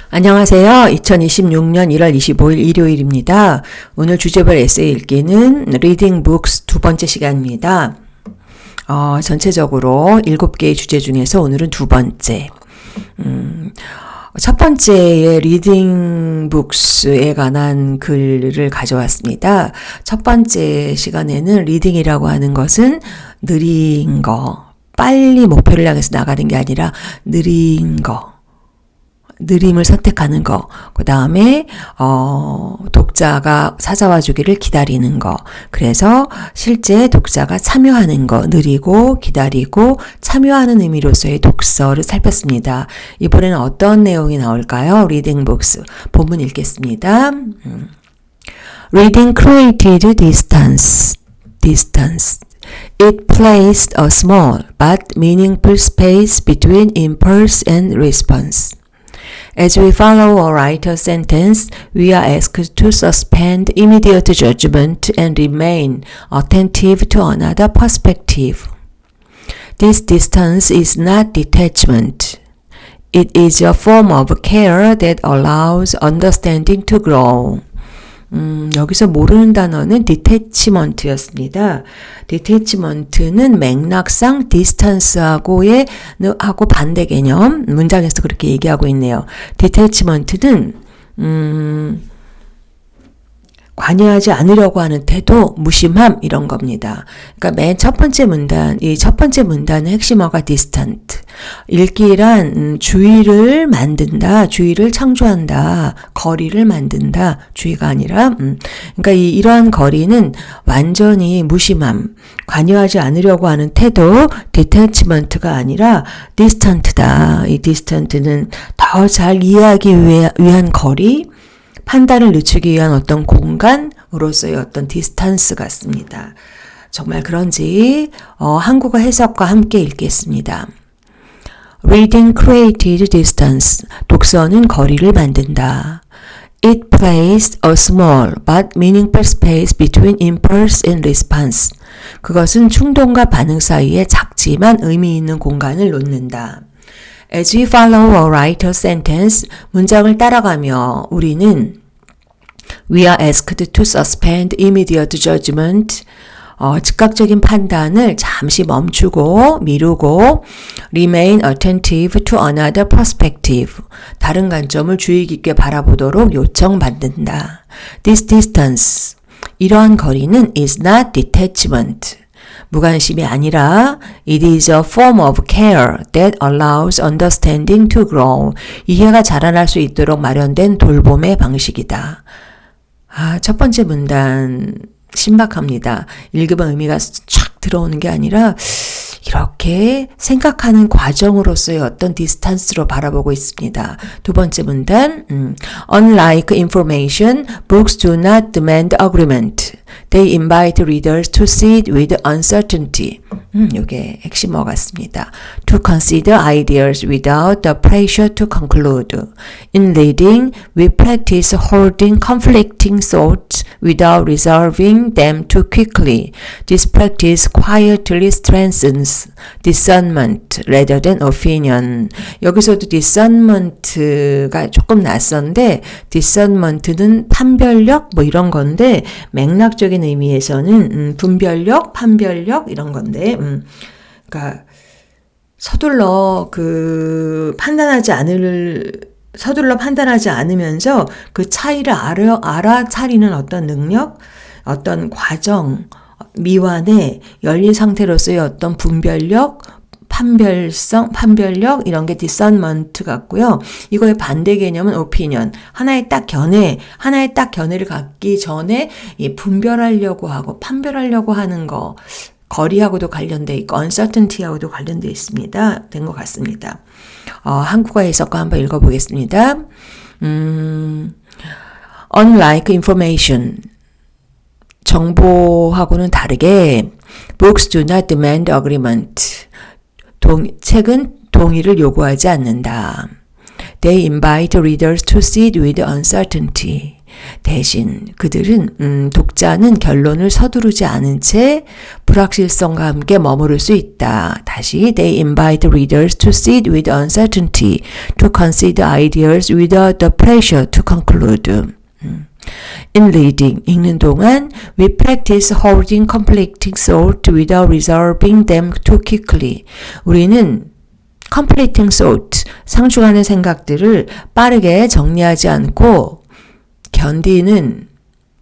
안녕하세요. 2026년 1월 25일 일요일입니다. 오늘 주제별 에세이 읽기는 리딩 북스 두 번째 시간입니다. 전체적으로 7개의 주제 중에서 오늘은 두 번째. 첫 번째의 리딩 북스에 관한 글을 가져왔습니다. 첫 번째 시간에는 리딩이라고 하는 것은 느린 거, 빨리 목표를 향해서 나가는 게 아니라 느린 거. 느림을 선택하는 거, 그 다음에 독자가 찾아와 주기를 기다리는 거, 그래서 실제 독자가 참여하는 거, 느리고 기다리고 참여하는 의미로서의 독서를 살폈습니다. 이번에는 어떤 내용이 나올까요? Reading books. 본문 읽겠습니다. Reading created distance. It placed a small but meaningful space between impulse and response. As we follow a writer's sentence, we are asked to suspend immediate judgment and remain attentive to another perspective. This distance is not detachment. It is a form of care that allows understanding to grow. 여기서 모르는 단어는 detachment였습니다. detachment는 맥락상 distance하고 반대 개념, 문장에서 그렇게 얘기하고 있네요. detachment는 관여하지 않으려고 하는 태도, 무심함 이런 겁니다. 그러니까 맨 첫 번째 문단, 이 첫 번째 문단의 핵심어가 distant. 읽기란 주의를 만든다, 주의를 창조한다, 거리를 만든다, 주의가 아니라 그러니까 이러한 거리는 완전히 무심함, 관여하지 않으려고 하는 태도, detachment가 아니라 distant다. 이 distant는 더 잘 이해하기 위한 거리, 판단을 늦추기 위한 어떤 공간으로서의 어떤 디스턴스 같습니다. 정말 그런지 한국어 해석과 함께 읽겠습니다. Reading created distance. 독서는 거리를 만든다. It placed a small but meaningful space between impulse and response. 그것은 충동과 반응 사이에 작지만 의미 있는 공간을 놓는다. As we follow a writer's sentence, 문장을 따라가며 우리는 We are asked to suspend immediate judgment. 즉각적인 판단을 잠시 멈추고 미루고 remain attentive to another perspective. 다른 관점을 주의 깊게 바라보도록 요청받는다. This distance. 이러한 거리는 is not detachment. 무관심이 아니라 it is a form of care that allows understanding to grow. 이해가 자라날 수 있도록 마련된 돌봄의 방식이다. 첫 번째 문단 신박합니다. 읽으면 의미가 쫙 들어오는 게 아니라 이렇게 생각하는 과정으로서의 어떤 디스턴스로 바라보고 있습니다. 두 번째 문단 Unlike information, books do not demand agreement. They invite readers to sit with uncertainty. 이게 핵심어 같습니다. To consider ideas without the pressure to conclude. In reading, we practice holding conflicting thoughts without resolving them too quickly. This practice quietly strengthens discernment rather than opinion. 여기서도 discernment가 조금 낯선데 discernment는 판별력 뭐 이런 건데 맥락적인 의미에서는 분별력, 판별력 이런 건데 그러니까 서둘러 판단하지 않으면서 그 차이를 알아차리는 어떤 능력, 어떤 과정, 미완의 열린 상태로서의 어떤 분별력, 판별력 이런 게 discernment 같고요. 이거의 반대 개념은 opinion. 하나의 딱 견해를 갖기 전에 분별하려고 하고 판별하려고 하는 거 거리하고도 관련돼 있고 uncertainty하고도 관련돼 있습니다. 된 것 같습니다. 한국어 해석과 한번 읽어보겠습니다. Unlike information. 정보하고는 다르게 books do not demand agreement. 책은 동의를 요구하지 않는다. They invite readers to sit with uncertainty. 대신 그들은 독자는 결론을 서두르지 않은 채 불확실성과 함께 머무를 수 있다. 다시 they invite readers to sit with uncertainty, to consider ideas without the pressure to conclude. In reading, 읽는 동안 we practice holding conflicting thought without resolving them too quickly. 우리는 conflicting thought, 상충하는 생각들을 빠르게 정리하지 않고 견디는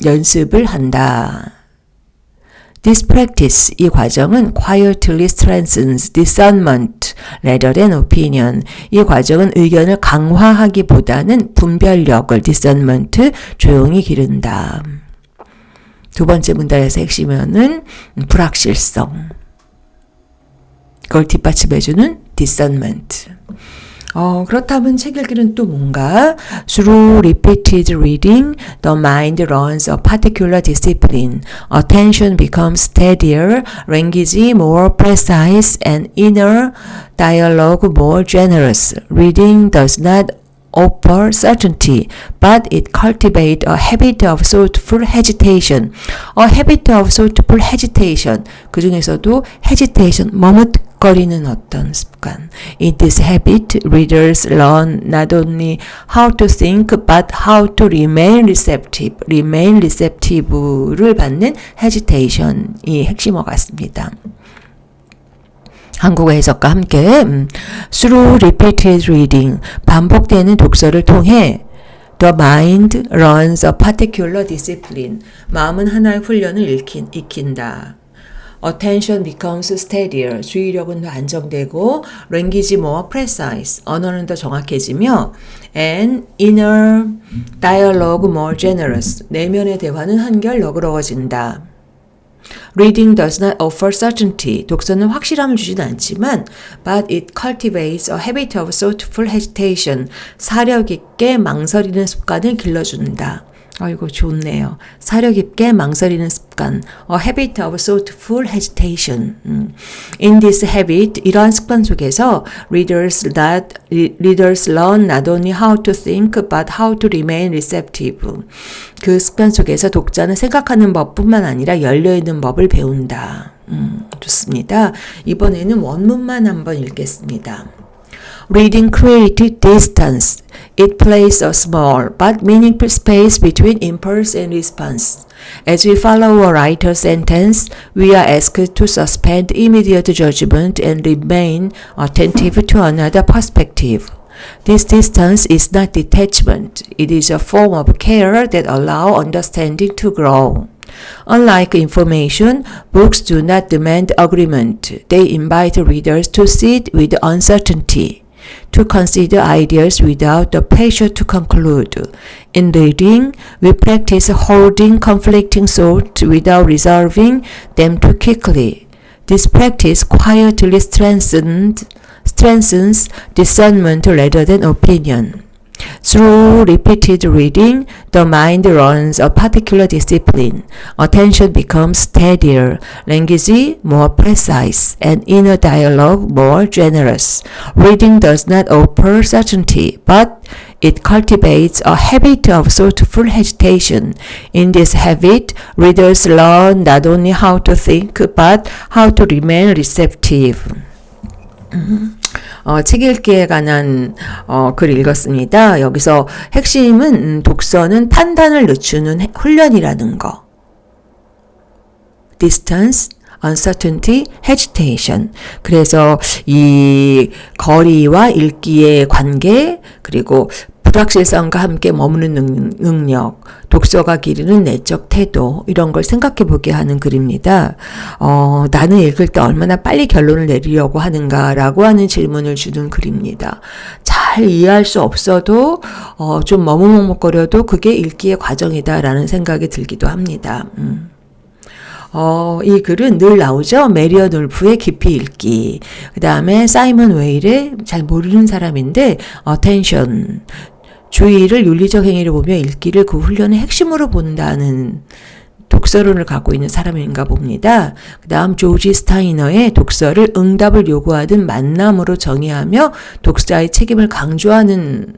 연습을 한다. This practice, 이 과정은 quietly strengthens discernment rather than opinion. 이 과정은 의견을 강화하기보다는 분별력을 discernment, 조용히 기른다. 두 번째 문단에서 핵심어는 불확실성. 그걸 뒷받침해주는 discernment. 그렇다면 책 읽기는 또 뭔가? Through repeated reading, the mind learns a particular discipline. Attention becomes steadier, language more precise, and inner dialogue more generous. Reading does not offer certainty, but it cultivates a habit of thoughtful hesitation. A habit of thoughtful hesitation. 그 중에서도 hesitation, 머뭇거리는 어떤 습관. In this habit, readers learn not only how to think, but how to remain receptive. remain receptive를 받는 hesitation이 핵심어 같습니다. 한국어 해석과 함께 through repeated reading, 반복되는 독서를 통해 the mind learns a particular discipline, 마음은 하나의 훈련을 익힌다. Attention becomes steadier, 주의력은 더 안정되고 language more precise, 언어는 더 정확해지며 and inner dialogue more generous, 내면의 대화는 한결 너그러워진다. Reading does not offer certainty. 독서는 확실함을 주진 않지만 but it cultivates a habit of thoughtful hesitation. 사려 깊게 망설이는 습관을 길러준다. 이거 좋네요. 사려 깊게 망설이는 습관. A habit of thoughtful hesitation. In this habit, 이러한 습관 속에서 readers learn not only how to think, but how to remain receptive. 그 습관 속에서 독자는 생각하는 법뿐만 아니라 열려있는 법을 배운다. 좋습니다. 이번에는 원문만 한번 읽겠습니다. Reading creates distance. It places a small but meaningful space between impulse and response. As we follow a writer's sentence, we are asked to suspend immediate judgment and remain attentive to another perspective. This distance is not detachment. It is a form of care that allows understanding to grow. Unlike information, books do not demand agreement. They invite readers to sit with uncertainty, to consider ideas without the pressure to conclude. In reading, we practice holding conflicting thoughts without resolving them too quickly. This practice quietly strengthens discernment rather than opinion. Through repeated reading, the mind learns a particular discipline. Attention becomes steadier, language more precise, and inner dialogue more generous. Reading does not offer certainty, but it cultivates a habit of thoughtful hesitation. In this habit, readers learn not only how to think, but how to remain receptive. 책 읽기에 관한 글 읽었습니다. 여기서 핵심은 독서는 판단을 늦추는 훈련이라는 거. Distance, uncertainty, hesitation. 그래서 이 거리와 읽기의 관계, 그리고 불확실성과 함께 머무는 능력, 독서가 기르는 내적 태도, 이런 걸 생각해 보게 하는 글입니다. 나는 읽을 때 얼마나 빨리 결론을 내리려고 하는가라고 하는 질문을 주는 글입니다. 잘 이해할 수 없어도 좀 머뭇머뭇거려도 그게 읽기의 과정이다라는 생각이 들기도 합니다. 이 글은 늘 나오죠. 메리언 울프의 깊이 읽기. 그 다음에 사이먼 웨일의 잘 모르는 사람인데 attention, 주의를 윤리적 행위를 보며 읽기를 그 훈련의 핵심으로 본다는 독서론을 갖고 있는 사람인가 봅니다. 그 다음 조지 스타이너의 독서를 응답을 요구하는 만남으로 정의하며 독자의 책임을 강조하는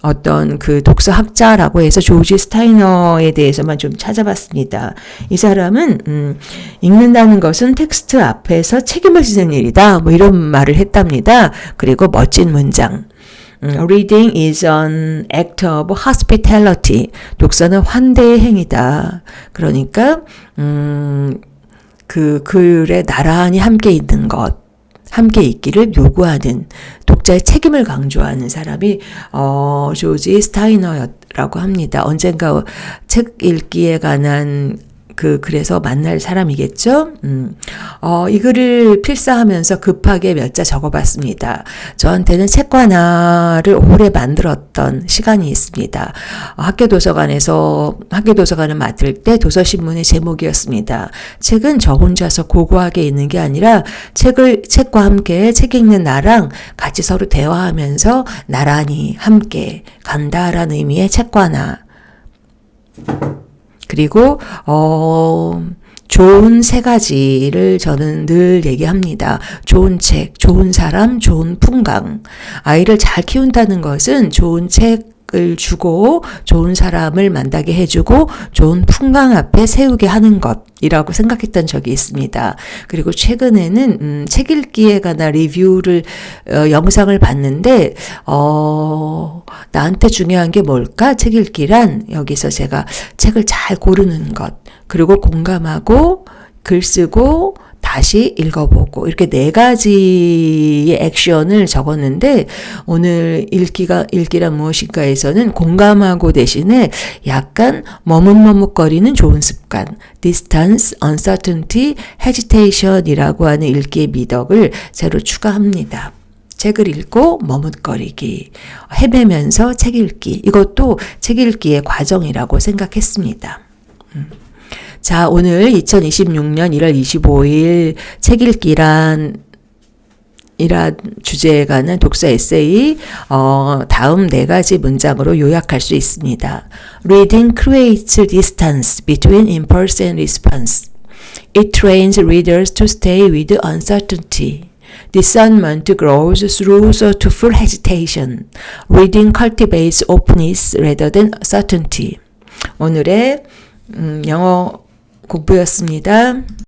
어떤 그 독서학자라고 해서 조지 스타이너에 대해서만 좀 찾아봤습니다. 이 사람은 읽는다는 것은 텍스트 앞에서 책임을 지는 일이다. 뭐 이런 말을 했답니다. 그리고 멋진 문장. Reading is an act of hospitality. 독서는 환대의 행위다. 그러니까 그 글에 나란히 함께 있는 것, 함께 있기를 요구하는 독자의 책임을 강조하는 사람이 조지 스타이너라고 합니다. 언젠가 책 읽기에 관한 그래서 만날 사람이겠죠. 이 글을 필사하면서 급하게 몇 자 적어봤습니다. 저한테는 책관화를 오래 만들었던 시간이 있습니다. 학교 도서관을 맡을 때 도서신문의 제목이었습니다. 책은 저 혼자서 고고하게 있는 게 아니라 책과 함께 책 읽는 나랑 같이 서로 대화하면서 나란히 함께 간다라는 의미의 책관화. 그리고 좋은 세 가지를 저는 늘 얘기합니다. 좋은 책, 좋은 사람, 좋은 풍광. 아이를 잘 키운다는 것은 좋은 책을 주고 좋은 사람을 만나게 해주고 좋은 풍광 앞에 세우게 하는 것이라고 생각했던 적이 있습니다. 그리고 최근에는 책 읽기에 관한 리뷰를 영상을 봤는데 나한테 중요한 게 뭘까? 책 읽기란 여기서 제가 책을 잘 고르는 것, 그리고 공감하고 글 쓰고 다시 읽어보고 이렇게 4가지의 액션을 적었는데 오늘 읽기란 무엇인가에서는 공감하고 대신에 약간 머뭇머뭇거리는 좋은 습관, distance, uncertainty, hesitation이라고 하는 읽기의 미덕을 새로 추가합니다. 책을 읽고 머뭇거리기, 헤매면서 책 읽기, 이것도 책 읽기의 과정이라고 생각했습니다. 자, 오늘 2026년 1월 25일 책 읽기란 주제에 관한 독서 에세이 다음 4가지 문장으로 요약할 수 있습니다. Reading creates distance between impulse and response. It trains readers to stay with uncertainty. Discernment grows through thoughtful hesitation. Reading cultivates openness rather than certainty. 오늘의 영어 공부였습니다.